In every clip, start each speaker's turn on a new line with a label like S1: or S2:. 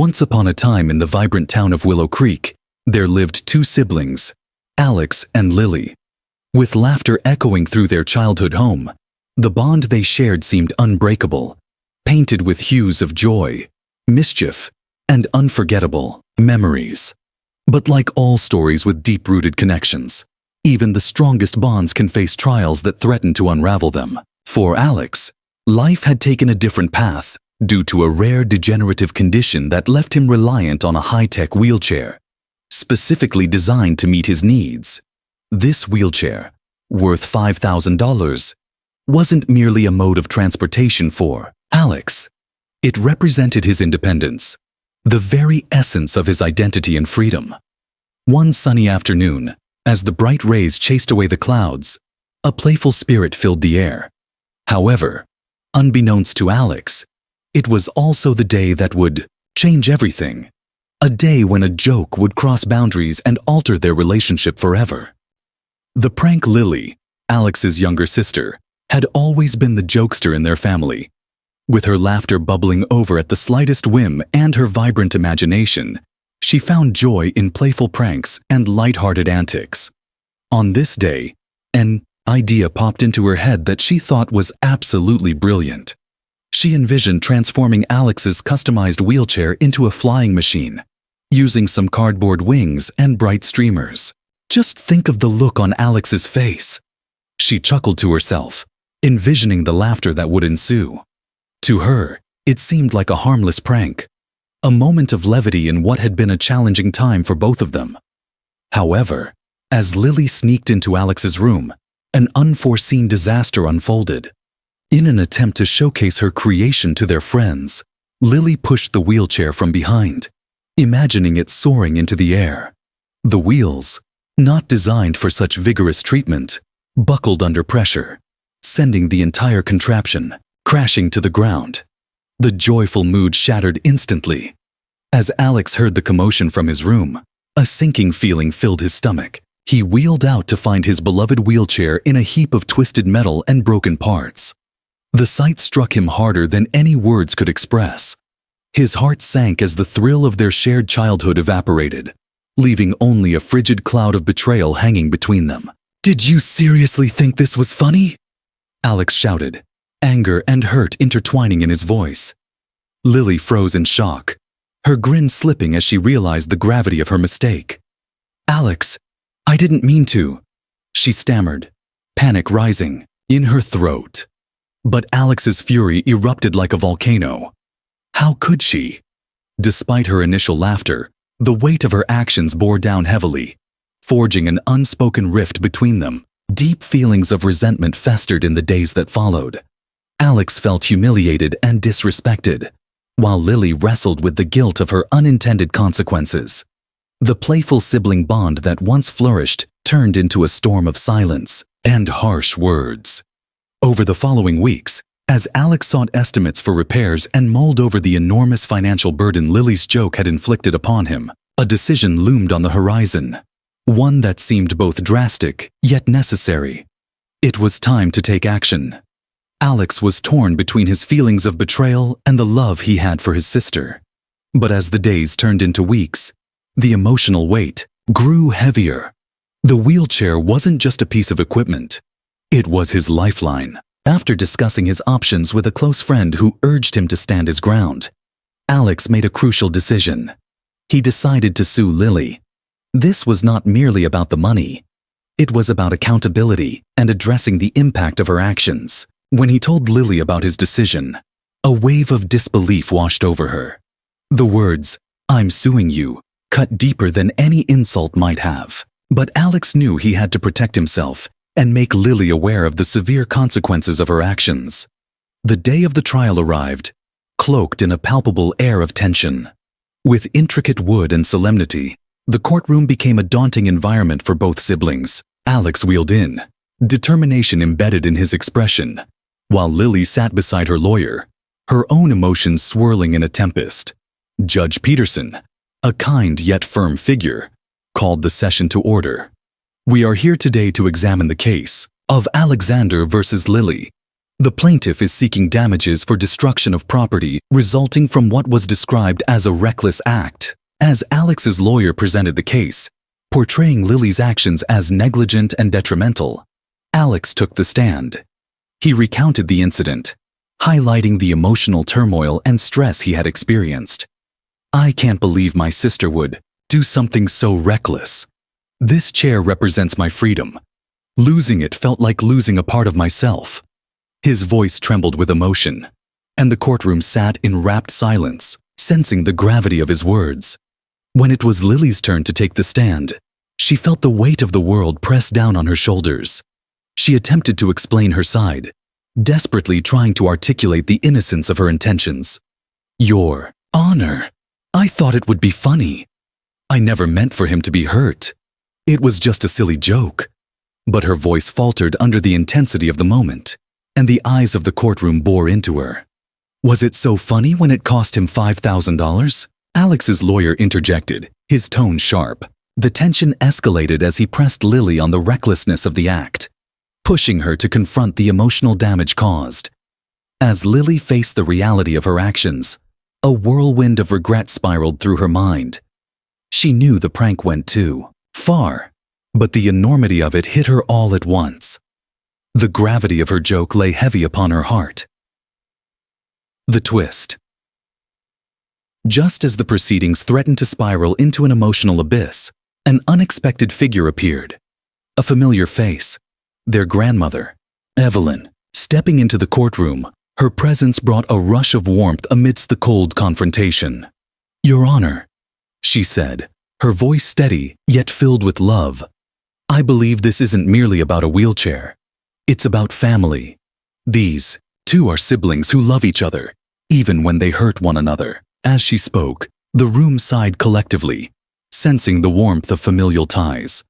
S1: Once upon a time in the vibrant town of Willow Creek, there lived two siblings, Alex and Lily. With laughter echoing through their childhood home, the bond they shared seemed unbreakable, painted with hues of joy, mischief, and unforgettable memories. But like all stories with deep-rooted connections, even the strongest bonds can face trials that threaten to unravel them. For Alex, life had taken a different path due to a rare degenerative condition that left him reliant on a high-tech wheelchair, specifically designed to meet his needs. This wheelchair, worth $5,000, wasn't merely a mode of transportation for Alex. It represented his independence, the very essence of his identity and freedom. One sunny afternoon, as the bright rays chased away the clouds, a playful spirit filled the air. However, unbeknownst to Alex, it was also the day that would change everything. A day when a joke would cross boundaries and alter their relationship forever. The prank Lily, Alex's younger sister, had always been the jokester in their family. With her laughter bubbling over at the slightest whim and her vibrant imagination, she found joy in playful pranks and light-hearted antics. On this day, an idea popped into her head that she thought was absolutely brilliant. She envisioned transforming Alex's customized wheelchair into a flying machine, using some cardboard wings and bright streamers. Just think of the look on Alex's face. She chuckled to herself, envisioning the laughter that would ensue. To her, it seemed like a harmless prank, a moment of levity in what had been a challenging time for both of them. However, as Lily sneaked into Alex's room, an unforeseen disaster unfolded. In an attempt to showcase her creation to their friends, Lily pushed the wheelchair from behind, imagining it soaring into the air. The wheels, not designed for such vigorous treatment, buckled under pressure, sending the entire contraption crashing to the ground. The joyful mood shattered instantly. As Alex heard the commotion from his room, a sinking feeling filled his stomach. He wheeled out to find his beloved wheelchair in a heap of twisted metal and broken parts. The sight struck him harder than any words could express. His heart sank as the thrill of their shared childhood evaporated, leaving only a frigid cloud of betrayal hanging between them. "Did you seriously think this was funny?" Alex shouted, anger and hurt intertwining in his voice. Lily froze in shock, her grin slipping as she realized the gravity of her mistake. "Alex, I didn't mean to," she stammered, panic rising in her throat. But Alex's fury erupted like a volcano. How could she? Despite her initial laughter, the weight of her actions bore down heavily, forging an unspoken rift between them. Deep feelings of resentment festered in the days that followed. Alex felt humiliated and disrespected, while Lily wrestled with the guilt of her unintended consequences. The playful sibling bond that once flourished turned into a storm of silence and harsh words. Over the following weeks, as Alex sought estimates for repairs and mulled over the enormous financial burden Lily's joke had inflicted upon him, a decision loomed on the horizon. One that seemed both drastic, yet necessary. It was time to take action. Alex was torn between his feelings of betrayal and the love he had for his sister. But as the days turned into weeks, the emotional weight grew heavier. The wheelchair wasn't just a piece of equipment. It was his lifeline. After discussing his options with a close friend who urged him to stand his ground, Alex made a crucial decision. He decided to sue Lily. This was not merely about the money. It was about accountability and addressing the impact of her actions. When he told Lily about his decision, a wave of disbelief washed over her. The words, "I'm suing you," cut deeper than any insult might have. But Alex knew he had to protect himself and make Lily aware of the severe consequences of her actions. The day of the trial arrived, cloaked in a palpable air of tension. With intricate wood and solemnity, the courtroom became a daunting environment for both siblings. Alex wheeled in, determination embedded in his expression, while Lily sat beside her lawyer, her own emotions swirling in a tempest. Judge Peterson, a kind yet firm figure, called the session to order. "We are here today to examine the case of Alexander versus Lily, The plaintiff is seeking damages for destruction of property resulting from what was described as a reckless act. As Alex's lawyer presented the case, portraying Lily's actions as negligent and detrimental, Alex took the stand. He recounted the incident, highlighting the emotional turmoil and stress he had experienced. "I can't believe my sister would do something so reckless. This chair represents my freedom. Losing it felt like losing a part of myself." His voice trembled with emotion, and the courtroom sat in rapt silence, sensing the gravity of his words. When it was Lily's turn to take the stand, she felt the weight of the world press down on her shoulders. She attempted to explain her side, desperately trying to articulate the innocence of her intentions. "Your Honor, I thought it would be funny. I never meant for him to be hurt. It was just a silly joke." But her voice faltered under the intensity of the moment, and the eyes of the courtroom bore into her. "Was it so funny when it cost him $5,000? Alex's lawyer interjected, his tone sharp. The tension escalated as he pressed Lily on the recklessness of the act, pushing her to confront the emotional damage caused. As Lily faced the reality of her actions, a whirlwind of regret spiraled through her mind. She knew the prank went too far, but the enormity of it hit her all at once. The gravity of her joke lay heavy upon her heart. The twist. Just as the proceedings threatened to spiral into an emotional abyss, an unexpected figure appeared. A familiar face, their grandmother, Evelyn. Stepping into the courtroom, her presence brought a rush of warmth amidst the cold confrontation. "Your Honor," she said, her voice steady yet filled with love. "I believe this isn't merely about a wheelchair. It's about family. These two are siblings who love each other, even when they hurt one another." As she spoke, the room sighed collectively, sensing the warmth of familial ties.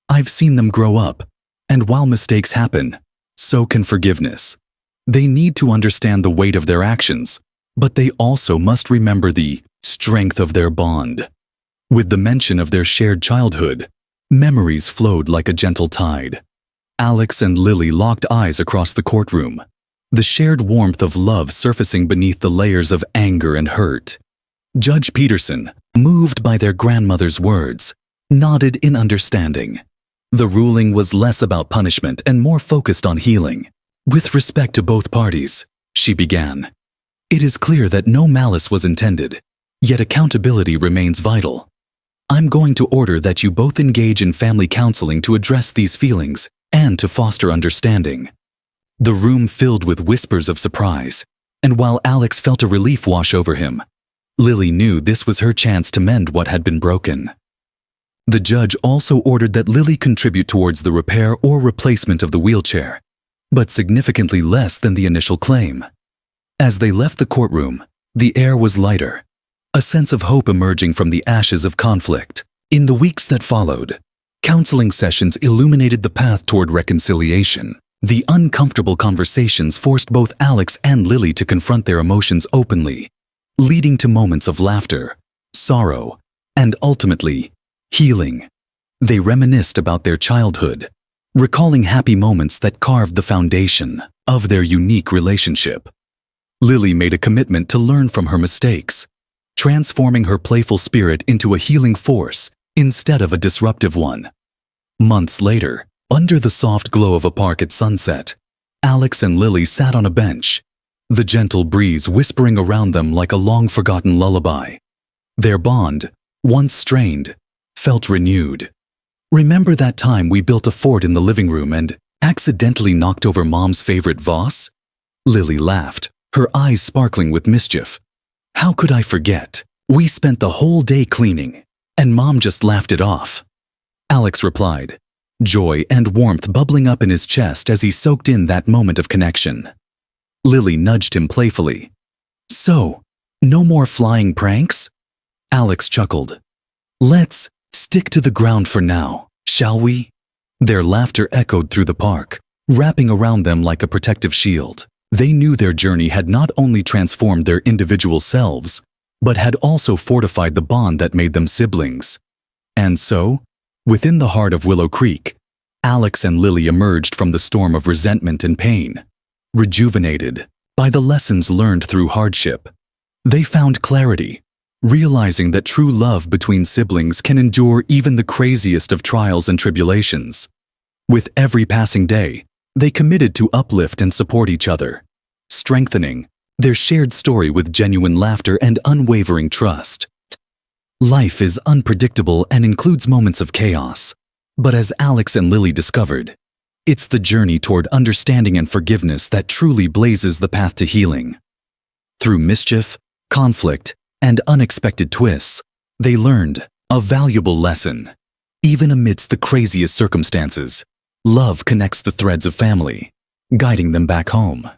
S1: "I've seen them grow up, and while mistakes happen, so can forgiveness. They need to understand the weight of their actions, but they also must remember the strength of their bond." With the mention of their shared childhood, memories flowed like a gentle tide. Alex and Lily locked eyes across the courtroom, the shared warmth of love surfacing beneath the layers of anger and hurt. Judge Peterson, moved by their grandmother's words, nodded in understanding. The ruling was less about punishment and more focused on healing. "With respect to both parties," she began, "it is clear that no malice was intended, yet accountability remains vital. I'm going to order that you both engage in family counseling to address these feelings and to foster understanding." The room filled with whispers of surprise, and while Alex felt a relief wash over him, Lily knew this was her chance to mend what had been broken. The judge also ordered that Lily contribute towards the repair or replacement of the wheelchair, but significantly less than the initial claim. As they left the courtroom, the air was lighter, a sense of hope emerging from the ashes of conflict. In the weeks that followed, counseling sessions illuminated the path toward reconciliation. The uncomfortable conversations forced both Alex and Lily to confront their emotions openly, leading to moments of laughter, sorrow, and ultimately, healing. They reminisced about their childhood, recalling happy moments that carved the foundation of their unique relationship. Lily made a commitment to learn from her mistakes, transforming her playful spirit into a healing force instead of a disruptive one. Months later, under the soft glow of a park at sunset, Alex and Lily sat on a bench, the gentle breeze whispering around them like a long-forgotten lullaby. Their bond, once strained, felt renewed. "Remember that time we built a fort in the living room and accidentally knocked over Mom's favorite vase?" Lily laughed, her eyes sparkling with mischief. "How could I forget? We spent the whole day cleaning, and Mom just laughed it off." Alex replied, joy and warmth bubbling up in his chest as he soaked in that moment of connection. Lily nudged him playfully. "So, no more flying pranks?" Alex chuckled. "Let's stick to the ground for now, shall we?" Their laughter echoed through the park, wrapping around them like a protective shield. They knew their journey had not only transformed their individual selves, but had also fortified the bond that made them siblings. And so, within the heart of Willow Creek, Alex and Lily emerged from the storm of resentment and pain, rejuvenated by the lessons learned through hardship. They found clarity, realizing that true love between siblings can endure even the craziest of trials and tribulations. With every passing day, they committed to uplift and support each other, strengthening their shared story with genuine laughter and unwavering trust. Life is unpredictable and includes moments of chaos, but as Alex and Lily discovered, it's the journey toward understanding and forgiveness that truly blazes the path to healing. Through mischief, conflict, and unexpected twists, they learned a valuable lesson. Even amidst the craziest circumstances, love connects the threads of family, guiding them back home.